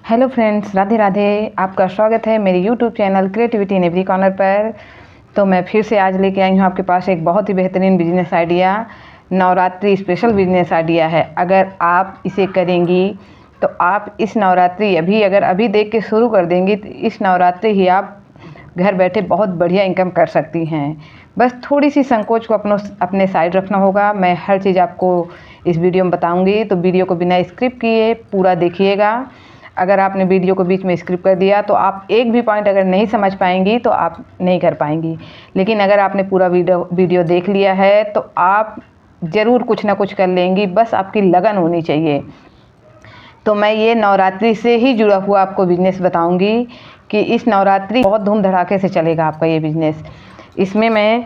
Hello friends, Radhe Radhe. आपका स्वागत है मेरे YouTube channel creativity in every corner पर। तो मैं फिर से आज लेके आई हूँ आपके पास एक बहुत ही बेहतरीन business idea. Navratri special business idea है। अगर आप इसे करेंगी तो आप इस नवरात्रि अभी देख के शुरू कर देंगी तो इस नवरात्रि ही आप घर बैठे बहुत बढ़िया इनकम कर सकती हैं। बस थोड़ी सी संकोच को अपने साइड रखना होगा। मैं हर चीज़ आपको इस वीडियो में बताऊंगी, तो वीडियो को बिना स्किप किए पूरा देखिएगा। अगर आपने वीडियो को बीच में स्किप कर दिया तो आप एक भी पॉइंट अगर नहीं समझ पाएंगी तो आप नहीं कर पाएंगी। लेकिन अगर आपने पूरा वीडियो देख लिया है तो आप ज़रूर कुछ ना कुछ कर लेंगी, बस आपकी लगन होनी चाहिए। तो मैं ये नवरात्रि से ही जुड़ा हुआ आपको बिज़नेस बताऊंगी कि इस नवरात्रि बहुत धूम धड़ाके से चलेगा आपका ये बिज़नेस। इसमें मैं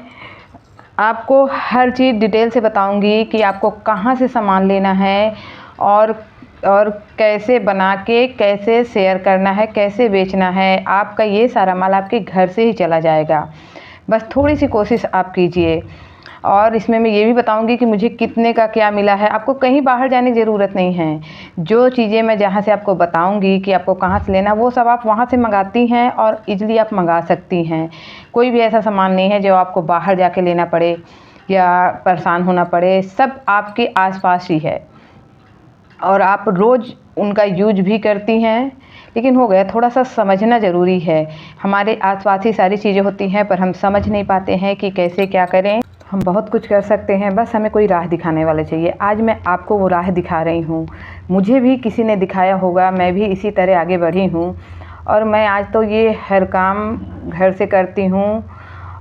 आपको हर चीज़ डिटेल से बताऊंगी कि आपको कहाँ से सामान लेना है और कैसे बना के कैसे शेयर करना है, कैसे बेचना है। आपका ये सारा माल आपके घर से ही चला जाएगा। बस थोड़ी सी कोशिश आप कीजिए। और इसमें मैं ये भी बताऊंगी कि मुझे कितने का क्या मिला है। आपको कहीं बाहर जाने की ज़रूरत नहीं है। जो चीज़ें मैं जहाँ से आपको बताऊंगी कि आपको कहाँ से लेना, वो सब आप वहाँ से मंगाती हैं और इजली आप मंगा सकती हैं। कोई भी ऐसा सामान नहीं है जो आपको बाहर जाके लेना पड़े या परेशान होना पड़े। सब आपके आसपास ही है और आप रोज़ उनका यूज भी करती हैं। लेकिन हो गया, थोड़ा सा समझना ज़रूरी है। हमारे आसपास ही सारी चीज़ें होती हैं पर हम समझ नहीं पाते हैं कि कैसे क्या करें। हम बहुत कुछ कर सकते हैं, बस हमें कोई राह दिखाने वाला चाहिए। आज मैं आपको वो राह दिखा रही हूँ। मुझे भी किसी ने दिखाया होगा, मैं भी इसी तरह आगे बढ़ी हूँ और मैं आज तो ये हर काम घर से करती हूँ।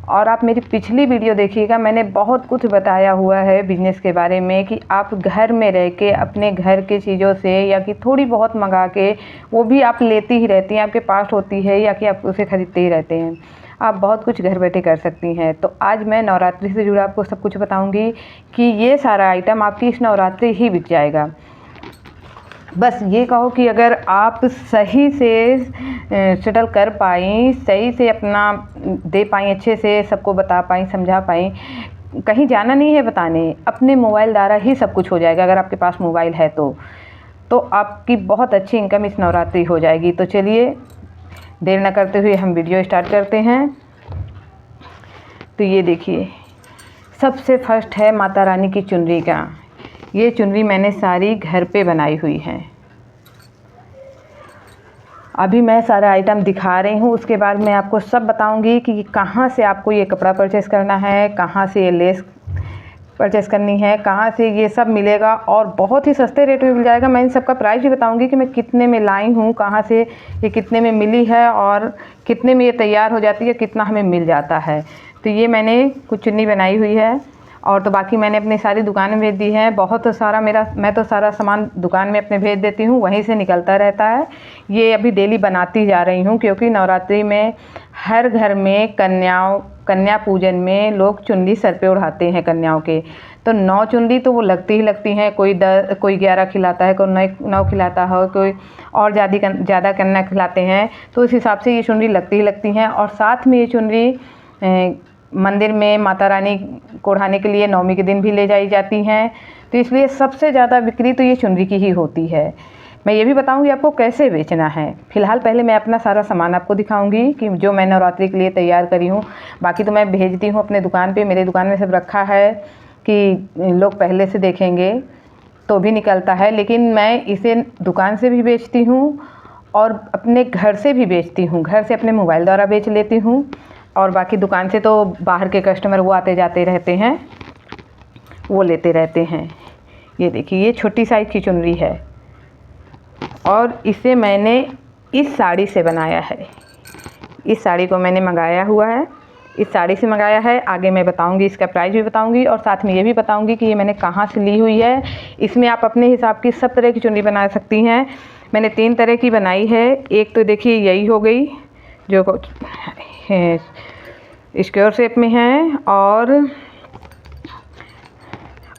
और आप मेरी पिछली वीडियो देखिएगा, मैंने बहुत कुछ बताया हुआ है बिज़नेस के बारे में कि आप घर में रह के अपने घर के चीज़ों से या कि थोड़ी बहुत मंगा के, वो भी आप लेती ही रहती हैं, आपके पास होती है या कि आप उसे ख़रीदते ही रहते हैं। आप बहुत कुछ घर बैठे कर सकती हैं। तो आज मैं नवरात्रि से जुड़ा आपको सब कुछ बताऊंगी कि ये सारा आइटम आपकी इस नवरात्रि ही बिक जाएगा। बस ये कहो कि अगर आप सही से सेटल कर पाई, सही से अपना दे पाई, अच्छे से सबको बता पाई, समझा पाई, कहीं जाना नहीं है बताने, अपने मोबाइल द्वारा ही सब कुछ हो जाएगा। अगर आपके पास मोबाइल है तो आपकी बहुत अच्छी इनकम इस नवरात्रि हो जाएगी। तो चलिए देर न करते हुए हम वीडियो स्टार्ट करते हैं। तो ये देखिए, सबसे फर्स्ट है माता रानी की चुनरी का। ये चुनरी मैंने सारी घर पे बनाई हुई है। अभी मैं सारा आइटम दिखा रही हूँ, उसके बाद मैं आपको सब बताऊंगी कि कहाँ से आपको ये कपड़ा परचेस करना है, कहाँ से ये लेस परचेस करनी है, कहाँ से ये सब मिलेगा और बहुत ही सस्ते रेट में मिल जाएगा। मैं इन सब का प्राइस भी बताऊंगी कि मैं कितने में लाई हूँ, कहाँ से ये कितने में मिली है और कितने में ये तैयार हो जाती है, कितना हमें मिल जाता है। तो ये मैंने कुछ चुन्नी बनाई हुई है और तो बाकी मैंने अपनी सारी दुकानें भेज दी हैं। बहुत सारा मैं तो सारा सामान दुकान में अपने भेज देती हूँ, वहीं से निकलता रहता है। ये अभी डेली बनाती जा रही हूँ क्योंकि नवरात्रि में हर घर में कन्या पूजन में लोग चुनरी सर पे उड़ाते हैं कन्याओं के। तो 9 चुनरी तो वो लगती ही लगती हैं। कोई 11 खिलाता है, कोई 9 खिलाता है, कोई और ज़्यादा कन्या खिलाते हैं। तो उस हिसाब से ये चुनरी लगती ही लगती हैं। और साथ में ये चुनरी मंदिर में माता रानी को ओढ़ाने के लिए 9वीं के दिन भी ले जाई जाती हैं। तो इसलिए सबसे ज़्यादा बिक्री तो ये चुनरी की ही होती है। मैं ये भी बताऊंगी आपको कैसे बेचना है। फ़िलहाल पहले मैं अपना सारा सामान आपको दिखाऊंगी कि जो मैं नवरात्रि के लिए तैयार करी हूँ। बाकी तो मैं भेजती हूँ अपने दुकान पे, मेरे दुकान में सब रखा है कि लोग पहले से देखेंगे तो भी निकलता है। लेकिन मैं इसे दुकान से भी बेचती हूँ और अपने घर से भी बेचती हूँ। घर से अपने मोबाइल द्वारा बेच लेती हूँ और बाकी दुकान से तो बाहर के कस्टमर वो आते जाते रहते हैं, वो लेते रहते हैं। ये देखिए, ये छोटी साइज़ की चुनरी है और इसे मैंने इस साड़ी से बनाया है। इस साड़ी को मैंने मंगाया हुआ है, इस साड़ी से मंगाया है। आगे मैं बताऊंगी, इसका प्राइस भी बताऊंगी और साथ में ये भी बताऊंगी कि ये मैंने कहाँ से ली हुई है। इसमें आप अपने हिसाब की सब तरह की चुनरी बना सकती हैं। मैंने 3 तरह की बनाई है। एक तो देखिए यही हो गई जो स्क्वायर शेप में है और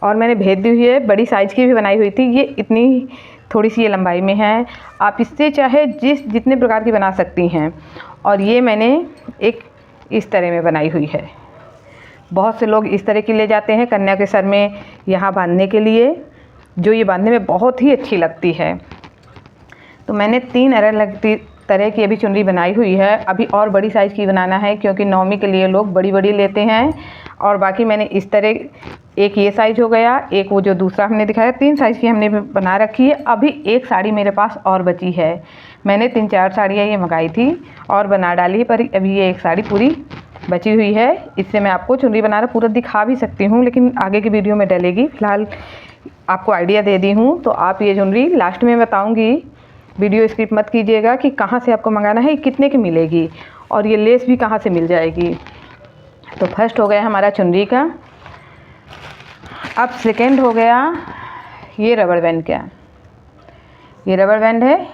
मैंने भेज दी हुई है। बड़ी साइज़ की भी बनाई हुई थी। ये इतनी थोड़ी सी ये लंबाई में है। आप इससे चाहे जितने प्रकार की बना सकती हैं। और ये मैंने एक इस तरह में बनाई हुई है। बहुत से लोग इस तरह की ले जाते हैं कन्या के सर में यहाँ बांधने के लिए, जो ये बांधने में बहुत ही अच्छी लगती है। तो मैंने 3 अलग तरह की अभी चुनरी बनाई हुई है। अभी और बड़ी साइज़ की बनाना है क्योंकि नवमी के लिए लोग बड़ी बड़ी लेते हैं। और बाकी मैंने इस तरह, एक ये साइज़ हो गया, एक वो जो दूसरा हमने दिखाया, 3 साइज़ की हमने बना रखी है। अभी एक साड़ी मेरे पास और बची है। मैंने 3-4 साड़ियाँ ये मंगाई थी और बना डाली है, पर अभी ये एक साड़ी पूरी बची हुई है। इससे मैं आपको चुनरी बनाना पूरा दिखा भी सकती हूँ, लेकिन आगे की वीडियो में डलेगी। फ़िलहाल आपको आइडिया दे दी हूँ। तो आप ये चुनरी लास्ट में बताऊँगी, वीडियो स्किप मत कीजिएगा कि कहाँ से आपको मंगाना है, कितने की मिलेगी और ये लेस भी कहाँ से मिल जाएगी। तो फर्स्ट हो गया हमारा चुनरी का। अब सेकेंड हो गया ये रबड़ बैंड का। ये रबड़ बैंड है,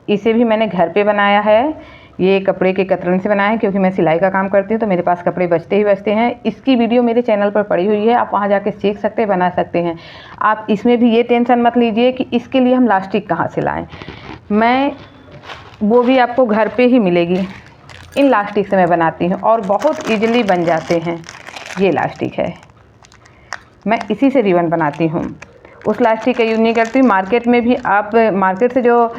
इसे भी मैंने घर पे बनाया है। ये कपड़े के कतरन से बनाया है क्योंकि मैं सिलाई का काम करती हूँ तो मेरे पास कपड़े बचते ही बचते हैं। इसकी वीडियो मेरे चैनल पर पड़ी हुई है, आप वहाँ जाके सीख सकते हैं, बना सकते हैं। आप इसमें भी ये टेंशन मत लीजिए कि इसके लिए हम लास्टिक कहाँ से लाएँ। मैं वो भी आपको घर पे ही मिलेगी। इन लास्टिक से मैं बनाती हूँ और बहुत ईजिली बन जाते हैं। ये लास्टिक है, मैं इसी से रिबन बनाती हूँ, उस लास्टिक का यूज़ नहीं करती। मार्केट में भी आप मार्केट से जो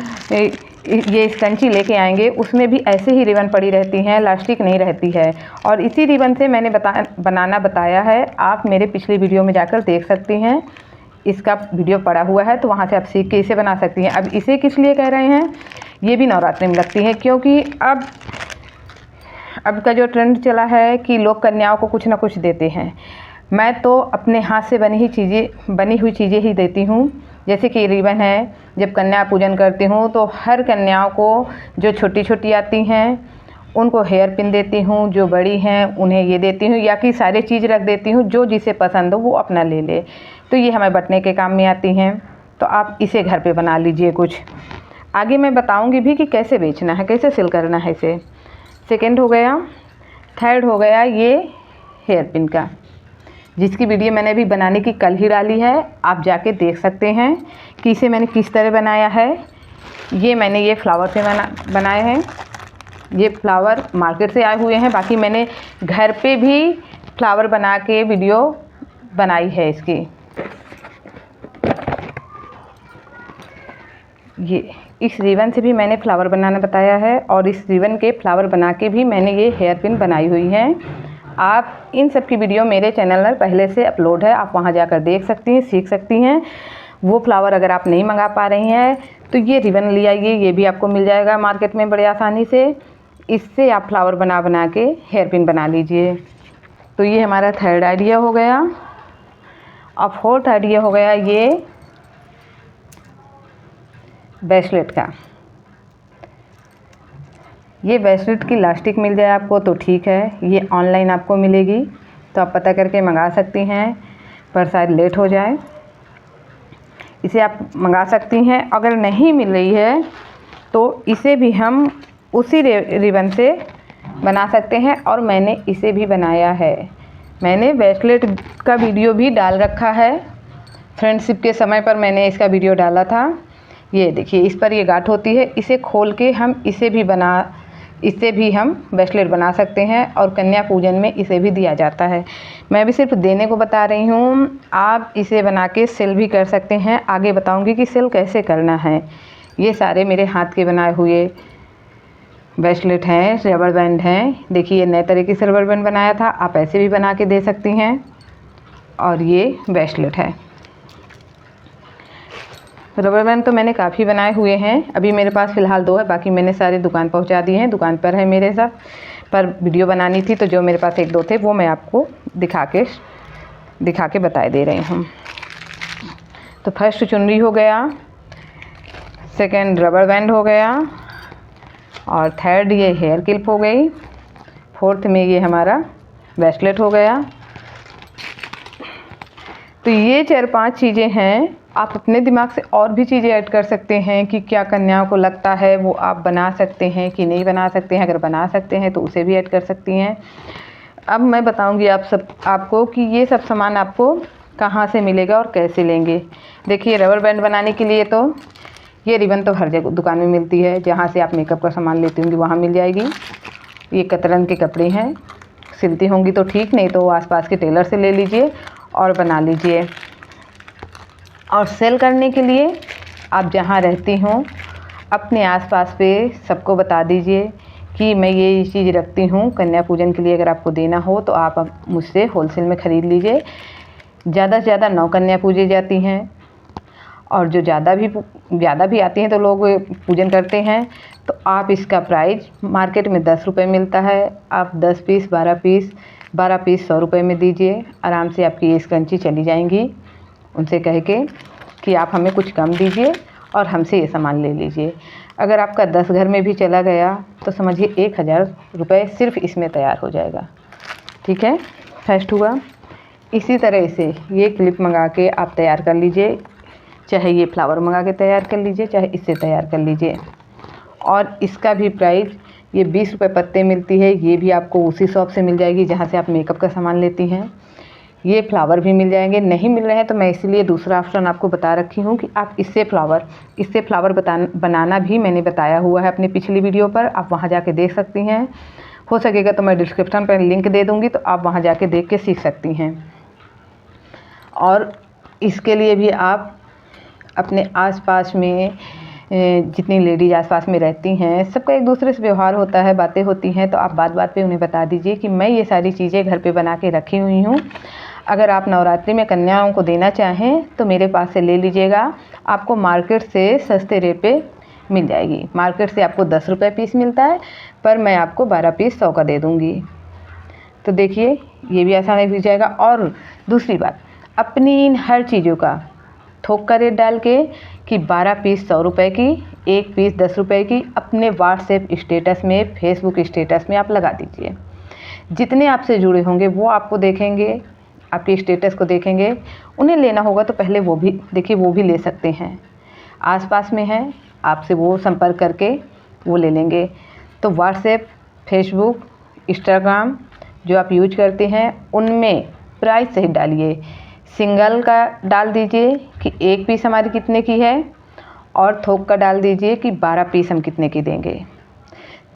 ये कंची लेके आएंगे उसमें भी ऐसे ही रिबन पड़ी रहती हैं, लास्टिक नहीं रहती है। और इसी रिबन से मैंने बनाना बताया है, आप मेरे पिछली वीडियो में जाकर देख सकती हैं। इसका वीडियो पड़ा हुआ है तो वहाँ से आप सीख के इसे बना सकती हैं। अब इसे किस लिए कह रहे हैं, ये भी नवरात्रि में लगती है क्योंकि अब का जो ट्रेंड चला है कि लोग कन्याओं को कुछ ना कुछ देते हैं। मैं तो अपने हाथ से बनी हुई चीज़ें ही देती हूँ। जैसे कि रिबन है, जब कन्या पूजन करती हूँ तो हर कन्याओं को जो छोटी छोटी आती हैं उनको हेयर पिन देती हूँ, जो बड़ी हैं उन्हें ये देती हूँ, या कि सारे चीज़ रख देती हूँ, जो जिसे पसंद हो वो अपना ले ले। तो ये हमें बटने के काम में आती हैं। तो आप इसे घर पे बना लीजिए कुछ। आगे मैं बताऊँगी भी कि कैसे बेचना है, कैसे सेल करना है इसे। सेकेंड हो गया। थर्ड हो गया ये हेयर पिन का, जिसकी वीडियो मैंने अभी बनाने की कल ही डाली है, आप जाके देख सकते हैं कि इसे मैंने किस तरह बनाया है। मैंने ये फ्लावर से बनाए हैं। ये फ्लावर मार्केट से आए हुए हैं, बाकी मैंने घर पे भी फ्लावर बना के वीडियो बनाई है इसकी। ये इस रिबन से भी मैंने फ्लावर बनाना बताया है और इस रिबन के फ्लावर बना के भी मैंने ये हेयर पिन बनाई हुई हैं। आप इन सब की वीडियो मेरे चैनल पर पहले से अपलोड है, आप वहां जाकर देख सकती हैं, सीख सकती हैं। वो फ्लावर अगर आप नहीं मंगा पा रही हैं तो ये रिबन ले आइए, ये भी आपको मिल जाएगा मार्केट में बड़े आसानी से। इससे आप फ्लावर बना के हेयर पिन बना लीजिए। तो ये हमारा थर्ड आइडिया हो गया। और फोर्थ आइडिया हो गया ये ब्रेसलेट का। ये ब्रेसलेट की लास्टिक मिल जाए आपको तो ठीक है, ये ऑनलाइन आपको मिलेगी तो आप पता करके मंगा सकती हैं, पर शायद लेट हो जाए। इसे आप मंगा सकती हैं। अगर नहीं मिल रही है तो इसे भी हम उसी रिबन से बना सकते हैं और मैंने इसे भी बनाया है। मैंने ब्रेसलेट का वीडियो भी डाल रखा है, फ्रेंडशिप के समय पर मैंने इसका वीडियो डाला था। ये देखिए, इस पर ये गांठ होती है, इसे खोल के हम इससे भी हम ब्रेसलेट बना सकते हैं और कन्या पूजन में इसे भी दिया जाता है। मैं भी सिर्फ देने को बता रही हूँ, आप इसे बना के सेल भी कर सकते हैं। आगे बताऊँगी कि सेल कैसे करना है। ये सारे मेरे हाथ के बनाए हुए ब्रेसलेट हैं, रबड़ बैंड हैं। देखिए नए तरीके से रबड़ बैंड बनाया था, आप ऐसे भी बना के दे सकती हैं। और ये ब्रेसलेट है। रबड़ बैंड तो मैंने काफ़ी बनाए हुए हैं, अभी मेरे पास फ़िलहाल 2 है, बाकी मैंने सारे दुकान पहुंचा दिए हैं। दुकान पर है मेरे साथ, पर वीडियो बनानी थी तो जो मेरे पास 1-2 थे वो मैं आपको दिखा के बताए दे रही हूँ। तो फर्स्ट चुनरी हो गया, सेकंड रबड़ बैंड हो गया और थर्ड ये हेयर क्लिप हो गई। फोर्थ में ये हमारा ब्रेसलेट हो गया। तो ये 4-5 चीज़ें हैं। आप अपने दिमाग से और भी चीज़ें ऐड कर सकते हैं कि क्या कन्याओं को लगता है वो आप बना सकते हैं कि नहीं बना सकते हैं। अगर बना सकते हैं तो उसे भी ऐड कर सकती हैं। अब मैं बताऊंगी आपको कि ये सब सामान आपको कहाँ से मिलेगा और कैसे लेंगे। देखिए रबड़ बैंड बनाने के लिए तो ये रिबन तो हर जगह दुकान में मिलती है, जहाँ से आप मेकअप का सामान लेती होंगी वहाँ मिल जाएगी। ये कतरन के कपड़े हैं, सिलती होंगी तो ठीक, नहीं तो आसपास के टेलर से ले लीजिए और बना लीजिए। और सेल करने के लिए आप जहाँ रहती हों, अपने आसपास पे सबको बता दीजिए कि मैं ये चीज़ रखती हूँ कन्या पूजन के लिए। अगर आपको देना हो तो आप मुझसे होलसेल में ख़रीद लीजिए। ज़्यादा से ज़्यादा 9 कन्या पूजी जाती हैं, और जो ज़्यादा भी आती हैं तो लोग पूजन करते हैं। तो आप इसका प्राइस मार्केट में 10 रुपये मिलता है, आप 10 पीस 12 पीस 100 रुपये में दीजिए। आराम से आपकी ये स्क्रंची चली जाएंगी। उनसे कह के कि आप हमें कुछ कम दीजिए और हमसे ये सामान ले लीजिए। अगर आपका 10 घर में भी चला गया तो समझिए 1000 रुपये सिर्फ इसमें तैयार हो जाएगा। ठीक है, फर्स्ट हुआ। इसी तरह से ये क्लिप मंगा के आप तैयार कर लीजिए, चाहे ये फ्लावर मंगा के तैयार कर लीजिए, चाहे इससे तैयार कर लीजिए। और इसका भी प्राइस ये 20 रुपये पत्ते मिलती है। ये भी आपको उसी शॉप से मिल जाएगी जहाँ से आप मेकअप का सामान लेती हैं। ये फ्लावर भी मिल जाएंगे। नहीं मिल रहे हैं तो मैं इसीलिए दूसरा ऑप्शन आपको बता रखी हूँ कि आप इससे फ्लावर बनाना भी मैंने बताया हुआ है अपनी पिछली वीडियो पर, आप वहाँ जाके देख सकती हैं। हो सकेगा तो मैं डिस्क्रिप्शन पर लिंक दे दूँगी, तो आप वहाँ जाके देख के सीख सकती हैं। और इसके लिए भी आप अपने आसपास में जितनी लेडीज आसपास में रहती हैं, सबका एक दूसरे से व्यवहार होता है, बातें होती हैं, तो आप बात बात पे उन्हें बता दीजिए कि मैं ये सारी चीज़ें घर पे बना के रखी हुई हूँ। अगर आप नवरात्रि में कन्याओं को देना चाहें तो मेरे पास से ले लीजिएगा। आपको मार्केट से सस्ते रेट पे मिल जाएगी। मार्केट से आपको 10 रुपये पीस मिलता है, पर मैं आपको 12 पीस 100 का दे दूँगी। तो देखिए, ये भी आसानी मिल जाएगा। और दूसरी बात, अपनी इन हर चीज़ों का थोक का रेट डाल के कि 12 पीस 100 रुपये की, 1 पीस 10 रुपये की, अपने व्हाट्सएप स्टेटस में, फेसबुक स्टेटस में आप लगा दीजिए। जितने आपसे जुड़े होंगे वो आपको देखेंगे, आपके स्टेटस को देखेंगे। उन्हें लेना होगा तो पहले वो भी देखिए, वो भी ले सकते हैं। आसपास में हैं, आपसे वो संपर्क करके वो ले लेंगे। तो व्हाट्सएप, फेसबुक, इंस्टाग्राम जो आप यूज करते हैं उनमें प्राइस सही डालिए। सिंगल का डाल दीजिए कि 1 पीस हमारी कितने की है, और थोक का डाल दीजिए कि 12 पीस हम कितने की देंगे।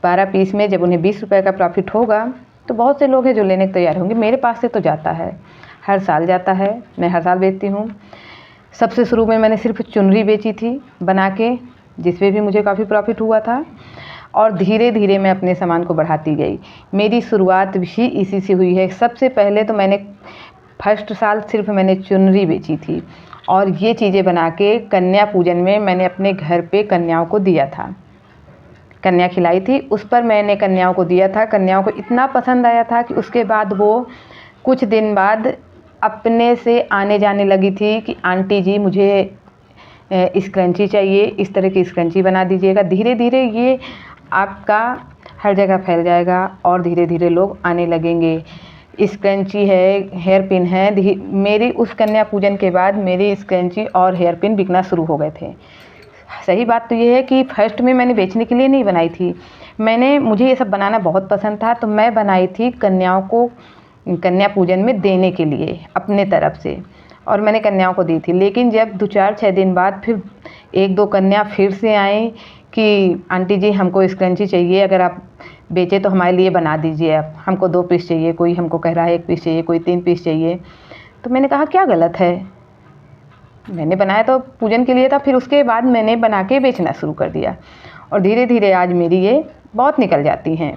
12 पीस में जब उन्हें 20 रुपये का प्रॉफिट होगा तो बहुत से लोग हैं जो लेने को तैयार होंगे। मेरे पास से तो जाता है, हर साल जाता है, मैं हर साल बेचती हूँ। सबसे शुरू में मैंने सिर्फ चुनरी बेची थी बना के, जिसमें भी मुझे काफ़ी प्रॉफिट हुआ था, और धीरे धीरे मैं अपने सामान को बढ़ाती गई। मेरी शुरुआत भी इसी से हुई है। सबसे पहले तो मैंने फर्स्ट साल सिर्फ मैंने चुनरी बेची थी, और ये चीज़ें बना के कन्या पूजन में मैंने अपने घर पे कन्याओं को दिया था। कन्या खिलाई थी, उस पर मैंने कन्याओं को दिया था। कन्याओं को इतना पसंद आया था कि उसके बाद वो कुछ दिन बाद अपने से आने जाने लगी थी कि आंटी जी मुझे स्क्रंची चाहिए, इस तरह की स्क्रंची बना दीजिएगा। धीरे धीरे ये आपका हर जगह फैल जाएगा और धीरे धीरे लोग आने लगेंगे। स्क्रंची है, हेयर पिन है। मेरी उस कन्या पूजन के बाद मेरी स्क्रंची और हेयर पिन बिकना शुरू हो गए थे। सही बात तो ये है कि फर्स्ट में मैंने बेचने के लिए नहीं बनाई थी, मुझे ये सब बनाना बहुत पसंद था, तो मैं बनाई थी कन्याओं को कन्या पूजन में देने के लिए अपने तरफ से, और मैंने कन्याओं को दी थी। लेकिन जब 2-4-6 दिन बाद फिर 1-2 कन्या फिर से आई कि आंटी जी हमको स्क्रंची चाहिए, अगर आप बेचे तो हमारे लिए बना दीजिए, आप हमको 2 पीस चाहिए, कोई हमको कह रहा है 1 पीस चाहिए, कोई 3 पीस चाहिए। तो मैंने कहा क्या गलत है, मैंने बनाया तो पूजन के लिए था। फिर उसके बाद मैंने बना के बेचना शुरू कर दिया, और धीरे धीरे आज मेरी ये बहुत निकल जाती हैं।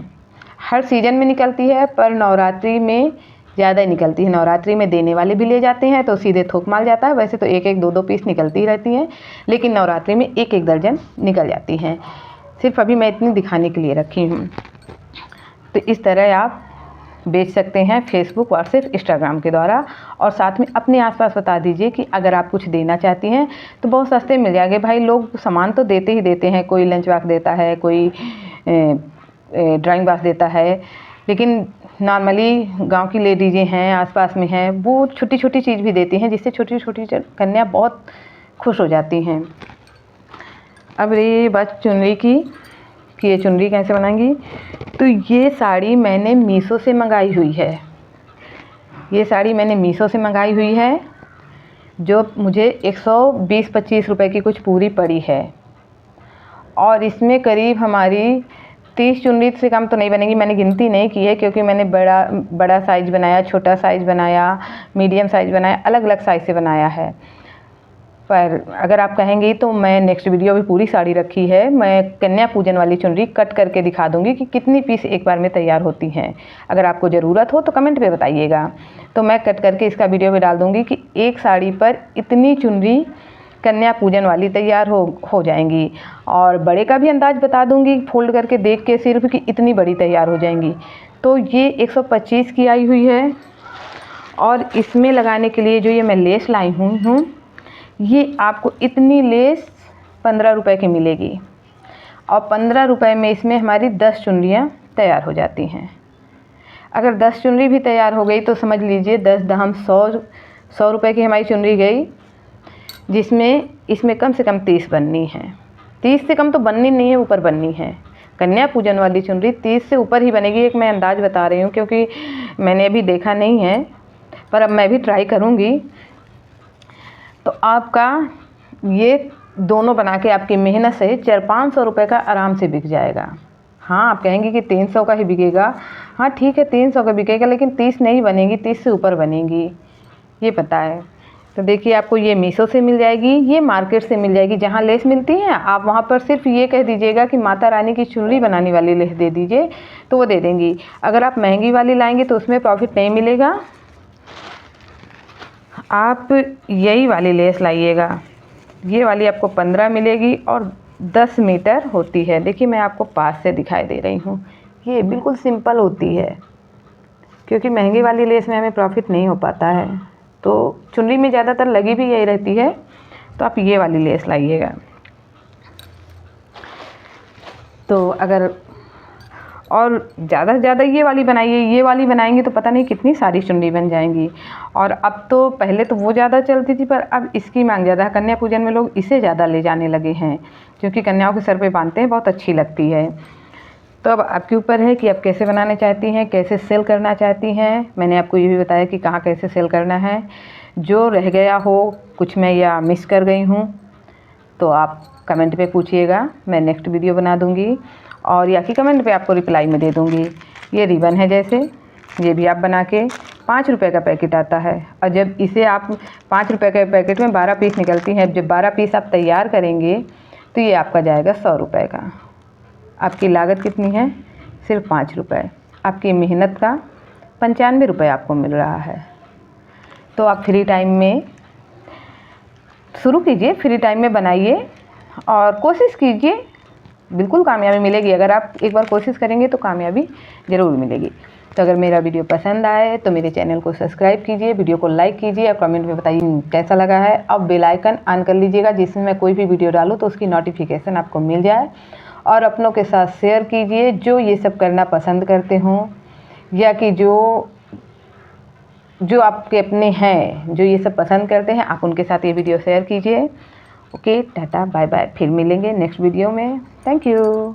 हर सीज़न में निकलती है, पर नवरात्रि में ज़्यादा ही निकलती है। नवरात्रि में देने वाले भी ले जाते हैं तो सीधे थोक माल जाता है। वैसे तो 1-1, 2-2 पीस निकलती ही रहती हैं, लेकिन नवरात्रि में 1-1 दर्जन निकल जाती हैं। सिर्फ अभी मैं इतनी दिखाने के लिए रखी हूँ। तो इस तरह आप बेच सकते हैं फेसबुक, व्हाट्सएप, इंस्टाग्राम के द्वारा। और साथ में अपने आसपास बता दीजिए कि अगर आप कुछ देना चाहती हैं तो बहुत सस्ते मिल जाएंगे। भाई लोग सामान तो देते ही देते हैं, कोई लंच बॉक्स देता है, कोई ड्राइंग बॉक्स देता है, लेकिन नॉर्मली गांव की लेडीजें हैं आसपास में हैं, वो छोटी छोटी चीज़ भी देती हैं, जिससे छोटी छोटी कन्या बहुत खुश हो जाती हैं। अब रही बात चुनरी की कि ये चुनरी कैसे बनाएंगी, तो ये साड़ी मैंने मीशो से मंगाई हुई है। ये साड़ी मैंने मीशो से मंगाई हुई है, जो मुझे 120-25 रुपये की कुछ पूरी पड़ी है, और इसमें करीब हमारी 30 चुनरी से कम तो नहीं बनेगी। मैंने गिनती नहीं की है, क्योंकि मैंने बड़ा साइज़ बनाया, छोटा साइज़ बनाया, मीडियम साइज़ बनाया, अलग अलग साइज़ से बनाया है। पर अगर आप कहेंगी तो मैं नेक्स्ट वीडियो भी पूरी साड़ी रखी है, मैं कन्या पूजन वाली चुनरी कट करके दिखा दूंगी कि कितनी पीस एक बार में तैयार होती हैं। अगर आपको ज़रूरत हो तो कमेंट पे बताइएगा, तो मैं कट करके इसका वीडियो भी डाल दूंगी कि एक साड़ी पर इतनी चुनरी कन्या पूजन वाली तैयार हो जाएंगी। और बड़े का भी अंदाज़ बता दूंगी फोल्ड करके देख के सिर्फ कि इतनी बड़ी तैयार हो जाएंगी। तो ये 125 की आई हुई है, और इसमें लगाने के लिए जो ये मैं लेस लाई हूँ ये आपको इतनी लेस 15 रुपये की मिलेगी, और 15 रुपये में इसमें हमारी 10 चुनरियाँ तैयार हो जाती हैं। अगर 10 चुनरी भी तैयार हो गई तो समझ लीजिए 10 दहम 100 रुपये की हमारी चुनरी गई, जिसमें इसमें कम से कम 30 बननी है। 30 से कम तो बननी नहीं है, ऊपर बननी है। कन्या पूजन वाली चुनरी 30 से ऊपर ही बनेगी, एक मैं अंदाज़ बता रही हूँ क्योंकि मैंने अभी देखा नहीं है, पर अब मैं भी ट्राई करूँगी। तो आपका ये दोनों बना के आपकी मेहनत से 400-500 रुपये का आराम से बिक जाएगा। हाँ, आप कहेंगे कि 300 का ही बिकेगा। हाँ ठीक है, 300 का बिकेगा, लेकिन 30 नहीं बनेगी, 30 से ऊपर बनेगी, ये पता है। तो देखिए आपको ये मीशो से मिल जाएगी, ये मार्केट से मिल जाएगी। जहाँ लेस मिलती है आप वहाँ पर सिर्फ ये कह दीजिएगा कि माता रानी की चुनरी बनाने वाली लेस दे दीजिए, तो वो दे देंगी। अगर आप महंगी वाली लाएंगे तो उसमें प्रॉफिट नहीं मिलेगा। आप यही वाली लेस लाइएगा, ये वाली आपको 15 मिलेगी और 10 मीटर होती है। देखिए मैं आपको पास से दिखाई दे रही हूँ, ये बिल्कुल सिंपल होती है, क्योंकि महंगी वाली लेस में हमें प्रॉफिट नहीं हो पाता है। तो चुनरी में ज़्यादातर लगी भी यही रहती है, तो आप ये वाली लेस लाइएगा। तो अगर और ज़्यादा से ज़्यादा ये वाली बनाइए, ये वाली बनाएंगे तो पता नहीं कितनी सारी चुनरी बन जाएंगी। और अब तो पहले तो वो ज़्यादा चलती थी, पर अब इसकी मांग ज़्यादा है। कन्या पूजन में लोग इसे ज़्यादा ले जाने लगे हैं, क्योंकि कन्याओं के सर पे बांधते हैं, बहुत अच्छी लगती है। तो अब आपके ऊपर है कि आप कैसे बनाना चाहती हैं, कैसे सेल करना चाहती हैं। मैंने आपको ये भी बताया कि कहाँ कैसे सेल करना है। जो रह गया हो कुछ मैं या मिस कर गई हूँ तो आप कमेंट पे पूछिएगा, मैं नेक्स्ट वीडियो बना दूँगी, और या कि कमेंट पे आपको रिप्लाई में दे दूँगी। ये रिबन है, जैसे ये भी आप बना के 5 रुपये का पैकेट आता है, और जब इसे आप 5 रुपये के पैकेट में 12 पीस निकलती हैं, जब 12 पीस आप तैयार करेंगे तो ये आपका जाएगा 100 रुपये का। आपकी लागत कितनी है? सिर्फ 5 रुपये। आपकी मेहनत का 95 रुपये आपको मिल रहा है। तो आप फ्री टाइम में शुरू कीजिए, फ्री टाइम में बनाइए और कोशिश कीजिए, बिल्कुल कामयाबी मिलेगी। अगर आप एक बार कोशिश करेंगे तो कामयाबी ज़रूर मिलेगी। तो अगर मेरा वीडियो पसंद आए तो मेरे चैनल को सब्सक्राइब कीजिए, वीडियो को लाइक कीजिए और कमेंट में बताइए कैसा लगा है। अब बेल आइकन ऑन कर लीजिएगा, जिसमें मैं कोई भी वीडियो डालूँ तो उसकी नोटिफिकेशन आपको मिल जाए। और अपनों के साथ शेयर कीजिए जो ये सब करना पसंद करते हों, या कि जो आपके अपने हैं जो ये सब पसंद करते हैं, आप उनके साथ ये वीडियो शेयर कीजिए। ओके, टाटा बाय बाय, फिर मिलेंगे नेक्स्ट वीडियो में। Thank you.